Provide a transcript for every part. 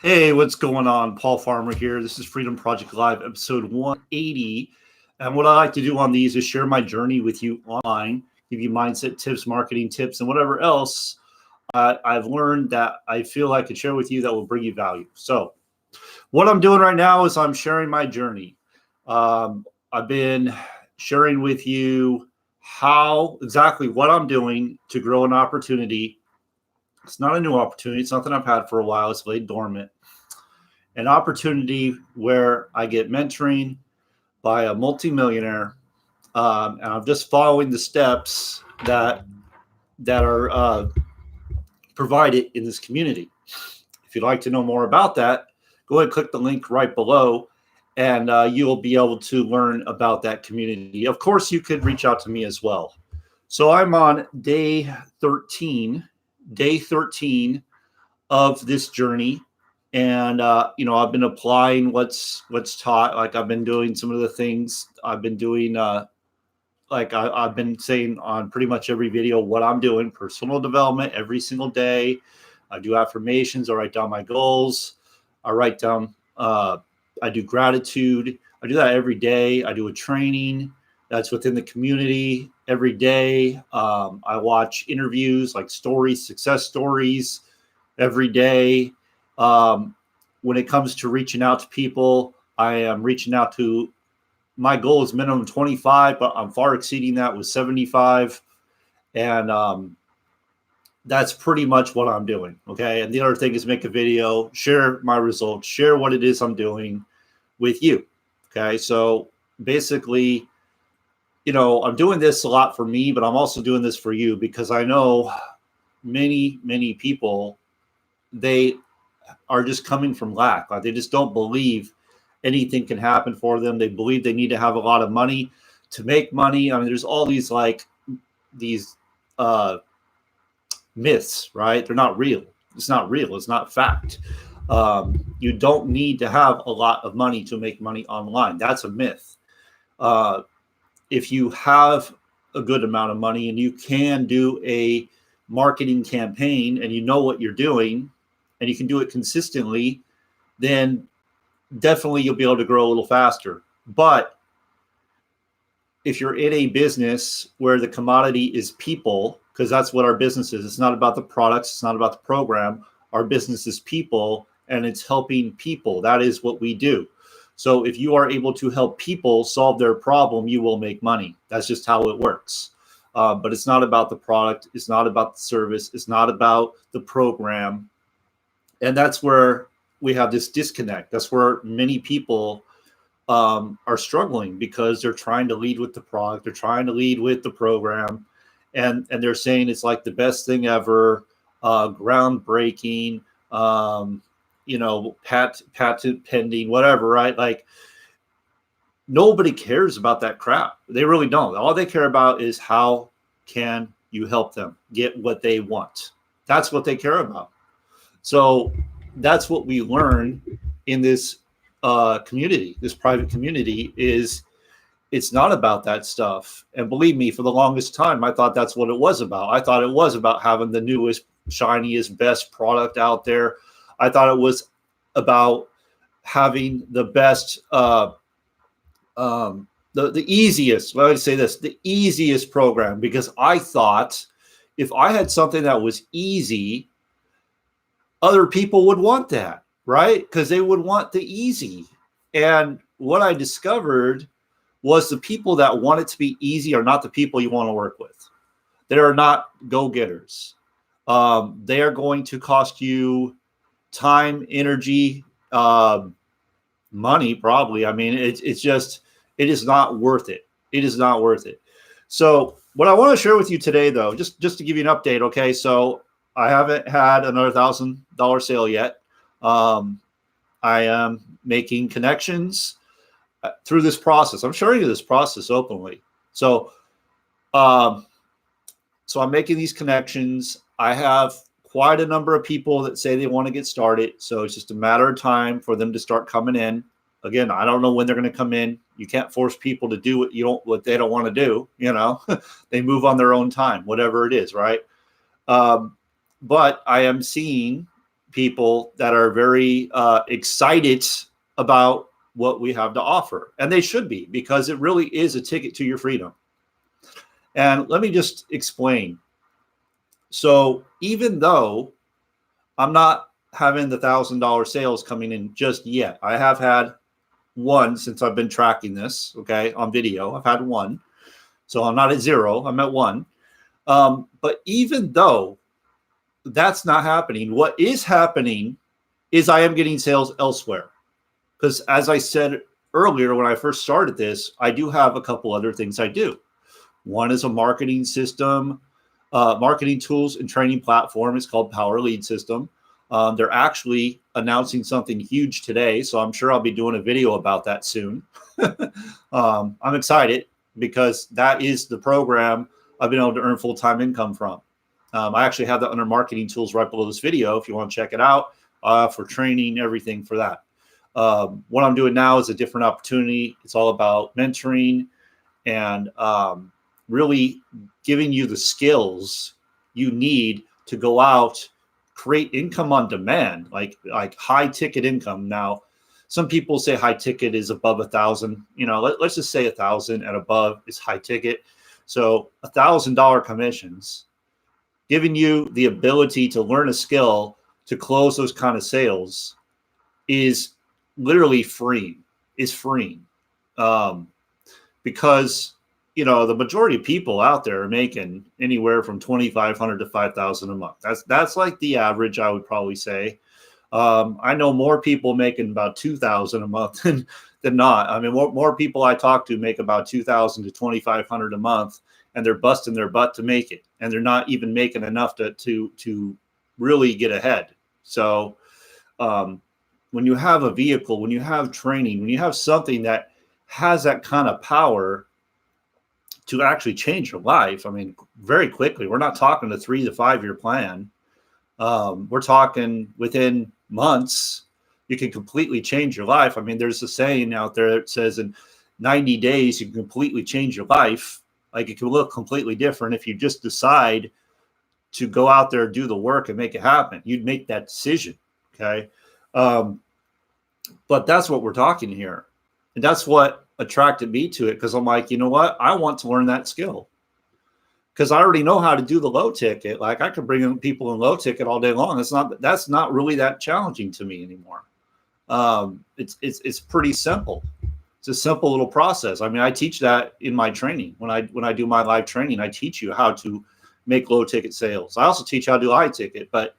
Hey, what's going on? Paul Farmer here. This is Freedom Project Live, episode 180. And what I like to do on these is share my journey with you online, give you mindset tips, marketing tips, and whatever else I've learned that I feel I could share with you that will bring you value. So, what I'm doing right now is I'm sharing my journey. I've been sharing with you how exactly what I'm doing to grow an opportunity. It's not a new opportunity, it's something I've had for a while, it's laid dormant. An opportunity where I get mentoring by a multimillionaire, and I'm just following the steps that are provided in this community. If you'd like to know more about that, go ahead and click the link right below, and you'll be able to learn about that community. Of course, you could reach out to me as well. So I'm on day 13 of this journey. And I've been applying what's taught. Like I've been doing some of the things I've been doing. I've been saying on pretty much every video what I'm doing: personal development every single day. I do affirmations. I write down my goals. I write down. I do gratitude. I do that every day. I do a training that's within the community every day. I watch interviews, like stories, success stories, every day. When it comes to reaching out to people, I am reaching out to, my goal is minimum 25, but I'm far exceeding that with 75. And that's pretty much what I'm doing. Okay. And the other thing is make a video, share my results, share what it is I'm doing with you. Okay. So basically, I'm doing this a lot for me, but I'm also doing this for you because I know many people, they are just coming from lack. Like they just don't believe anything can happen for them. They believe they need to have a lot of money to make money. I mean, there's all these myths, right? They're not real. It's not real. It's not fact. You don't need to have a lot of money to make money online. That's a myth. If you have a good amount of money and you can do a marketing campaign and you know what you're doing and you can do it consistently, then definitely you'll be able to grow a little faster. But if you're in a business where the commodity is people, because that's what our business is, it's not about the products, it's not about the program. Our business is people, and it's helping people. That is what we do. So if you are able to help people solve their problem, you will make money. That's just how it works. But it's not about the product. It's not about the service. It's not about the program. And that's where we have this disconnect. That's where many people are struggling because they're trying to lead with the product. They're trying to lead with the program. And they're saying it's like the best thing ever, groundbreaking, patent pending, whatever, right? Like nobody cares about that crap. They really don't. All they care about is how can you help them get what they want. That's what they care about. So that's what we learn in this community, this private community, is it's not about that stuff. And believe me, for the longest time, I thought that's what it was about. I thought it was about having the newest, shiniest, best product out there. I thought it was about having the best, the easiest, let me say this, the easiest program, because I thought if I had something that was easy, other people would want that, right? Because they would want the easy. And what I discovered was the people that want it to be easy are not the people you want to work with. They are not go-getters. They are going to cost you time, energy, money, probably. I mean, it is not worth it. It is not worth it. So what I want to share with you today, though, just to give you an update, okay? So I haven't had another $1,000 sale yet. I am making connections through this process. I'm showing you this process openly. So I'm making these connections. I have quite a number of people that say they want to get started. So it's just a matter of time for them to start coming in. Again, I don't know when they're going to come in. You can't force people to do what they don't want to do. They move on their own time, whatever it is, right? But I am seeing people that are very excited about what we have to offer. And they should be, because it really is a ticket to your freedom. And let me just explain. So even though I'm not having the $1,000 sales coming in just yet, I have had one since I've been tracking this, okay, on video. I've had one. So I'm not at zero, I'm at one. But even though that's not happening, what is happening is I am getting sales elsewhere. Because as I said earlier, when I first started this, I do have a couple other things I do. One is a marketing system, marketing tools and training platform. It's called Power Lead System. They're actually announcing something huge today, so I'm sure I'll be doing a video about that soon. I'm excited because that is the program I've been able to earn full-time income from. I actually have that under marketing tools right below this video if you want to check it out, for training, everything for that. What I'm doing now is a different opportunity. It's all about mentoring and really giving you the skills you need to go out, create income on demand, like high ticket income. Now, some people say high ticket is above 1,000. You know, let's just say 1,000 and above is high ticket. So $1,000 commissions, giving you the ability to learn a skill to close those kind of sales is literally free. Is freeing, because you know the majority of people out there are making anywhere from $2,500 to $5,000 a month. That's like the average, I would probably say. I know more people making about $2,000 a month than not. I mean, more people I talk to make about $2,000 to $2,500 a month, and they're busting their butt to make it, and they're not even making enough to really get ahead. So when you have a vehicle, when you have training, when you have something that has that kind of power to actually change your life, I mean, very quickly. We're not talking a 3 to 5 year plan. We're talking within months, you can completely change your life. I mean, there's a saying out there that says in 90 days, you can completely change your life. Like, it can look completely different if you just decide to go out there, do the work, and make it happen. You'd make that decision. Okay. But that's what we're talking here. And that's what attracted me to it, because I'm like, you know what? I want to learn that skill, because I already know how to do the low ticket. Like, I can bring in people in low ticket all day long. That's not really that challenging to me anymore. It's pretty simple. It's a simple little process. I mean, I teach that in my training. When I do my live training, I teach you how to make low ticket sales. I also teach how to do high ticket, but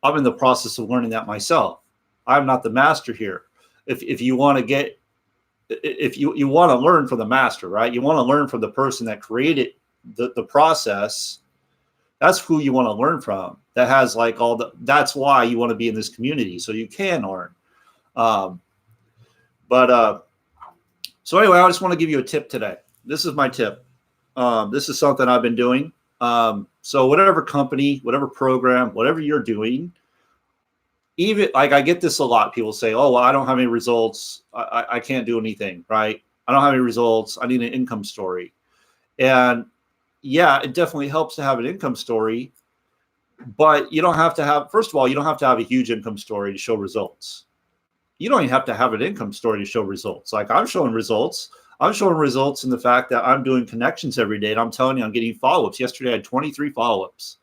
I'm in the process of learning that myself. I'm not the master here. If you want to get, if you want to learn from the master, right? You want to learn from the person that created the process. That's who you want to learn from. That has like that's why you want to be in this community, so you can learn. So anyway, I just want to give you a tip today. This is my tip. This is something I've been doing. So whatever company, whatever program, whatever you're doing, even like I get this a lot. People say, oh, well, I don't have any results. I can't do anything, right? I don't have any results. I need an income story. And yeah, it definitely helps to have an income story, but you don't have to have, first of all, you don't have to have a huge income story to show results. You don't even have to have an income story to show results. Like, I'm showing results. I'm showing results in the fact that I'm doing connections every day. And I'm telling you, I'm getting follow-ups. Yesterday, I had 23 follow-ups.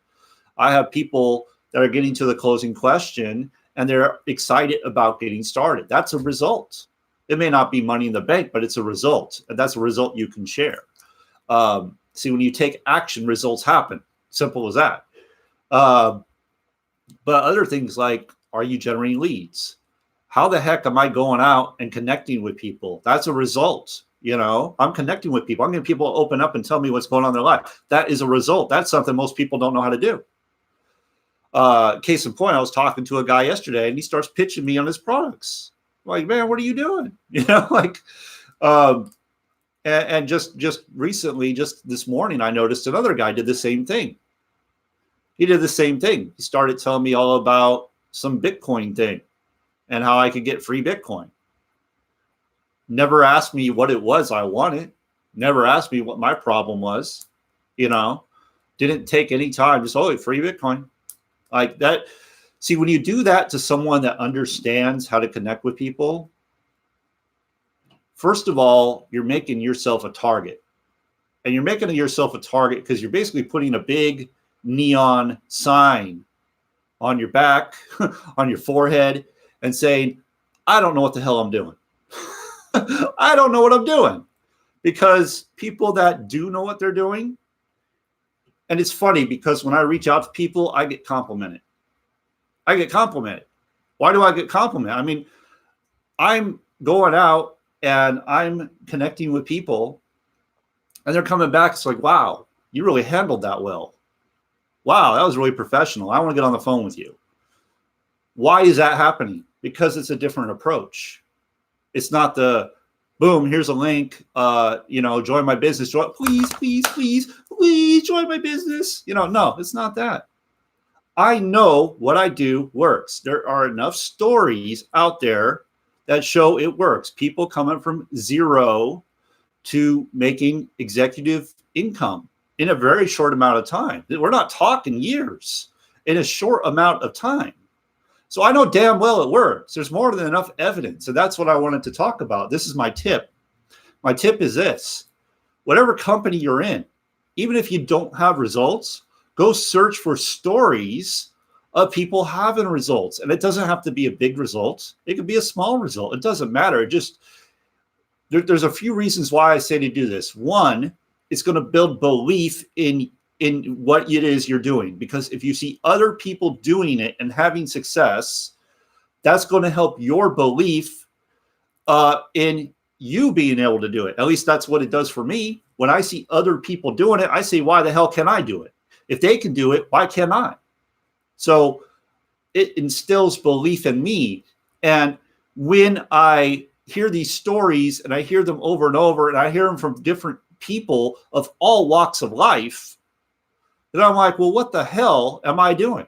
I have people that are getting to the closing question and they're excited about getting started. That's a result. It may not be money in the bank, but it's a result. And that's a result you can share. See, when you take action, results happen. Simple as that. But other things like, are you generating leads? How the heck am I going out and connecting with people? That's a result. You know, I'm connecting with people. I'm getting people to open up and tell me what's going on in their life. That is a result. That's something most people don't know how to do. Case in point, I was talking to a guy yesterday and he starts pitching me on his products. I'm like, man, what are you doing? You know, like, and just recently, just this morning, I noticed another guy did the same thing. He did the same thing. He started telling me all about some Bitcoin thing and how I could get free Bitcoin. Never asked me what it was I wanted. Never asked me what my problem was. You know, didn't take any time. Just, oh, free Bitcoin. Like that. See, when you do that to someone that understands how to connect with people, first of all, you're making yourself a target. And you're making yourself a target because you're basically putting a big neon sign on your back, on your forehead, and saying, I don't know what the hell I'm doing. I don't know what I'm doing. Because people that do know what they're doing, and it's funny because when I reach out to people, I get complimented. I get complimented. Why do I get complimented? I mean, I'm going out and I'm connecting with people and they're coming back. It's like, wow, you really handled that well. Wow, that was really professional. I want to get on the phone with you. Why is that happening? Because it's a different approach. It's not the boom, here's a link, join my business. Please join my business. No, it's not that. I know what I do works. There are enough stories out there that show it works. People coming from zero to making executive income in a very short amount of time. We're not talking years, in a short amount of time. So I know damn well it works. There's more than enough evidence. And that's what I wanted to talk about. This is my tip. My tip is this. Whatever company you're in, even if you don't have results, go search for stories of people having results. And it doesn't have to be a big result. It could be a small result. It doesn't matter. There's a few reasons why I say to do this. One, it's going to build belief in what it is you're doing. Because if you see other people doing it and having success, that's going to help your belief in you being able to do it. At least that's what it does for me. When I see other people doing it, I say, why the hell can I do it? If they can do it, why can't I? So it instills belief in me. And when I hear these stories and I hear them over and over, and I hear them from different people of all walks of life, then I'm like, well, what the hell am I doing?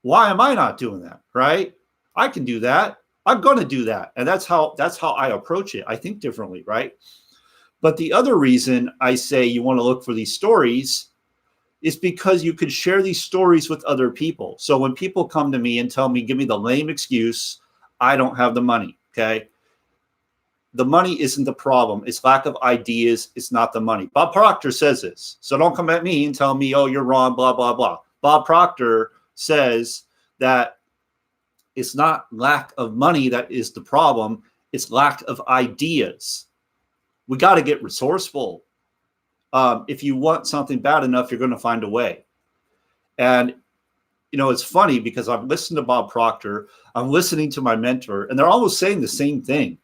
Why am I not doing that? Right? I can do that. I'm going to do that. And that's how I approach it. I think differently, right? But the other reason I say you want to look for these stories is because you could share these stories with other people. So when people come to me and tell me, give me the lame excuse, I don't have the money, okay? The money isn't the problem. It's lack of ideas. It's not the money. Bob Proctor says this. So don't come at me and tell me, oh, you're wrong, blah, blah, blah. Bob Proctor says that it's not lack of money that is the problem. It's lack of ideas. We got to get resourceful. If you want something bad enough, you're going to find a way. And, it's funny because I've listened to Bob Proctor. I'm listening to my mentor, and they're almost saying the same thing.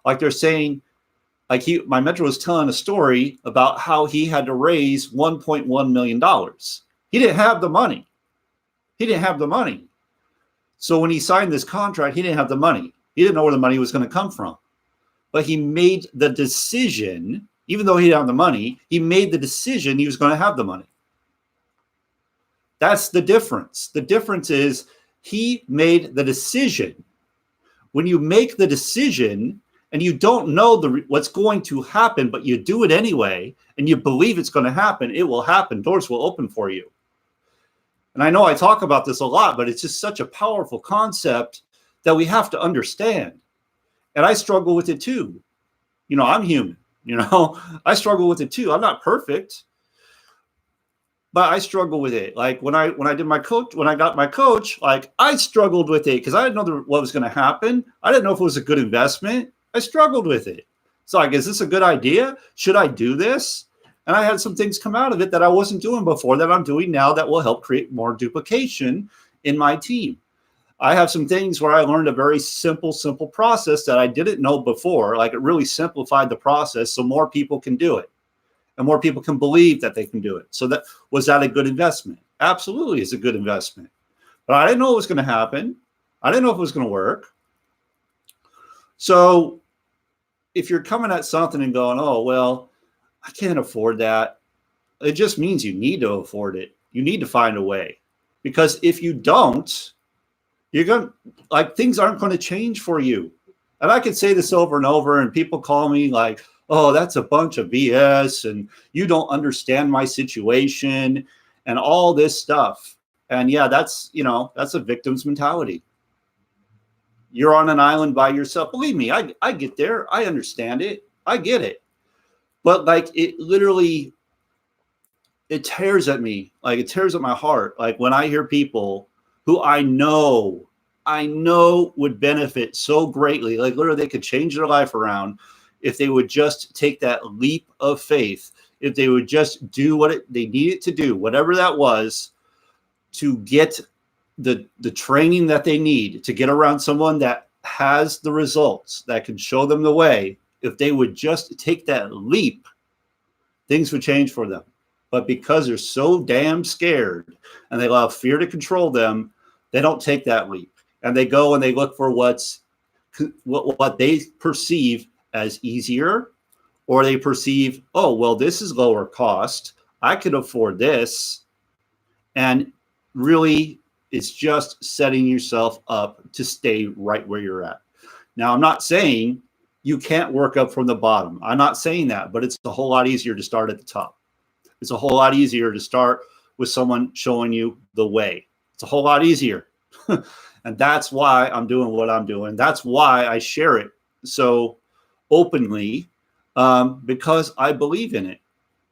Like they're saying, my mentor was telling a story about how he had to raise $1.1 million. He didn't have the money. So when he signed this contract, he didn't have the money. He didn't know where the money was going to come from. But he made the decision, even though he didn't have the money, he made the decision he was going to have the money. That's the difference. The difference is he made the decision. When you make the decision and you don't know what's going to happen, but you do it anyway, and you believe it's going to happen, it will happen. Doors will open for you. And I know I talk about this a lot, but it's just such a powerful concept that we have to understand. And I struggle with it too. I'm human. I struggle with it too. I'm not perfect, but I struggle with it. Like when I got my coach, like I struggled with it because I didn't know what was going to happen. I didn't know if it was a good investment. I struggled with it. So like, is this a good idea? Should I do this? And I had some things come out of it that I wasn't doing before that I'm doing now that will help create more duplication in my team. I have some things where I learned a very simple process that I didn't know before. Like it really simplified the process so more people can do it and more people can believe that they can do it. So was that a good investment? Absolutely, it's a good investment. But I didn't know what was going to happen. I didn't know if it was going to work. So if you're coming at something and going, oh, well, I can't afford that, it just means you need to afford it. You need to find a way. Because if you don't, things aren't going to change for you. And I could say this over and over, and people call me like, oh, that's a bunch of BS, and you don't understand my situation, and all this stuff. And yeah, that's a victim's mentality. You're on an island by yourself. Believe me, I get there. I understand it. I get it. But like it literally, it tears at me. Like it tears at my heart. Like when I hear people who I know would benefit so greatly, like literally they could change their life around if they would just take that leap of faith, if they would just do what they needed to do, whatever that was, to get the training that they need to get around someone that has the results, that can show them the way. If they would just take that leap, things would change for them. But because they're so damn scared and they allow fear to control them, they don't take that leap. And they go and they look for what they perceive as easier, or they perceive, oh, well, this is lower cost. I can afford this. And really, it's just setting yourself up to stay right where you're at. Now, I'm not saying you can't work up from the bottom. I'm not saying that, but it's a whole lot easier to start at the top. It's a whole lot easier to start with someone showing you the way. It's a whole lot easier. And that's why I'm doing what I'm doing. That's why I share it so openly, because I believe in it.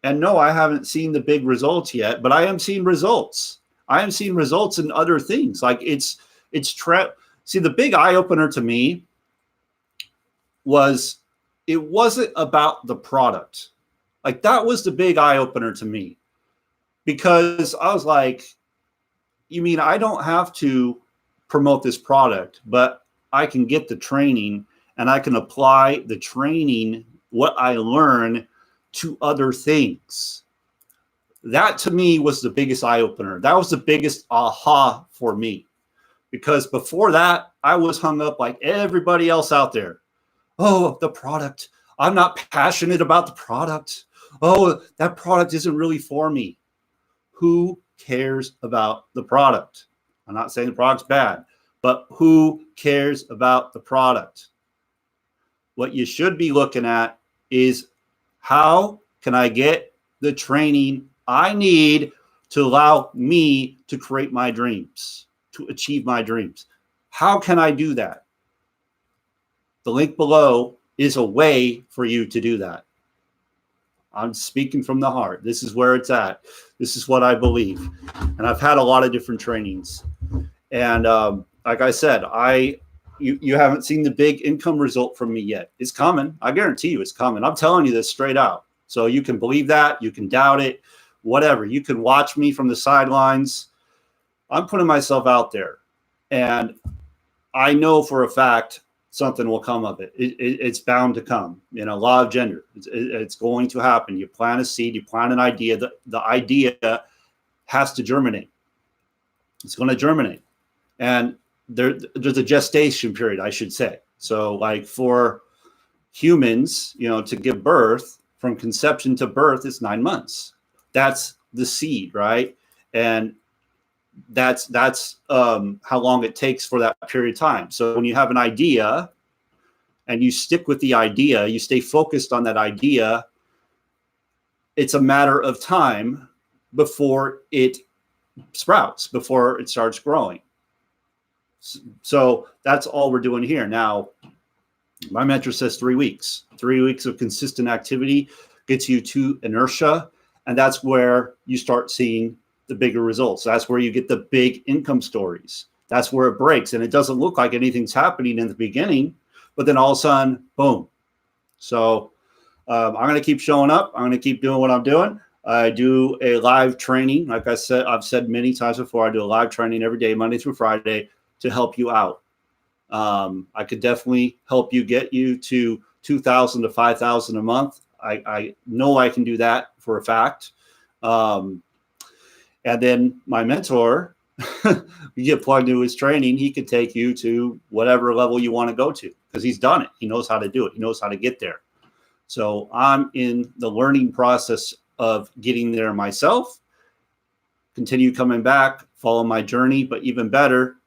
And no, I haven't seen the big results yet, but I am seeing results. I am seeing results in other things. Like see, the big eye opener to me was, it wasn't about the product. Like that was the big eye opener to me, because I was like, you mean I don't have to promote this product, but I can get the training and I can apply the training, what I learn, to other things. That to me was the biggest eye opener. That was the biggest aha for me, because before that, I was hung up like everybody else out there. Oh, the product. I'm not passionate about the product. Oh, that product isn't really for me. Who cares about the product? I'm not saying the product's bad, but who cares about the product? What you should be looking at is, how can I get the training I need to allow me to create my dreams, to achieve my dreams? How can I do that? The link below is a way for you to do that. I'm speaking from the heart. This is where it's at. This is what I believe. And I've had a lot of different trainings. And like I said, you haven't seen the big income result from me yet. It's coming. I guarantee you it's coming. I'm telling you this straight out. So you can believe that. You can doubt it. Whatever. You can watch me from the sidelines. I'm putting myself out there. And I know for a fact something will come of it. It's bound to come. Law of gender. It's going to happen. You plant a seed. You plant an idea. The idea has to germinate. It's going to germinate. And there's a gestation period, I should say. So like for humans, to give birth, from conception to birth is 9 months. That's the seed, right? And that's how long it takes for that period of time. So when you have an idea and you stick with the idea, you stay focused on that idea, it's a matter of time before it sprouts, before it starts growing. So that's all we're doing here. Now, my mentor says 3 weeks. 3 weeks of consistent activity gets you to inertia. And that's where you start seeing the bigger results. That's where you get the big income stories. That's where it breaks. And it doesn't look like anything's happening in the beginning, but then all of a sudden, boom. So I'm going to keep showing up. I'm going to keep doing what I'm doing. I do a live training. Like I said, I've said many times before, I do a live training every day, Monday through Friday, to help you out. I could definitely help you get you to $2,000 to $5,000 a month. I know I can do that for a fact. And then my mentor, you get plugged into his training, he could take you to whatever level you want to go to, because he's done it. He knows how to do it. He knows how to get there. So I'm in the learning process of getting there myself, continue coming back, follow my journey, but even better,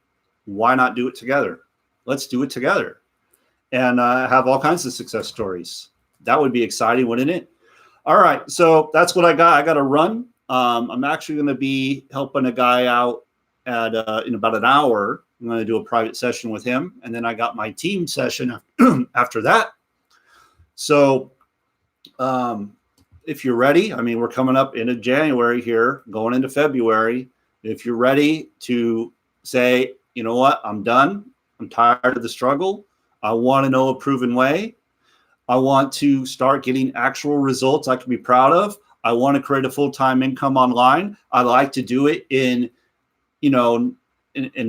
why not do it together? Let's do it together and have all kinds of success stories. That would be exciting, wouldn't it? All right. So that's what I got. I got to run. I'm actually going to be helping a guy out at in about an hour. I'm going to do a private session with him, and then I got my team session after that. So if you're ready, I mean, we're coming up into January here, going into February. If you're ready to say, you know what, I'm done. I'm tired of the struggle. I want to know a proven way. I want to start getting actual results I can be proud of. I want to create a full-time income online. I like to do it in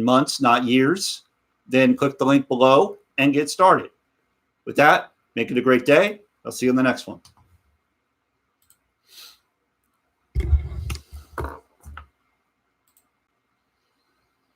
months, not years. Then click the link below and get started. With that, make it a great day. I'll see you in the next one.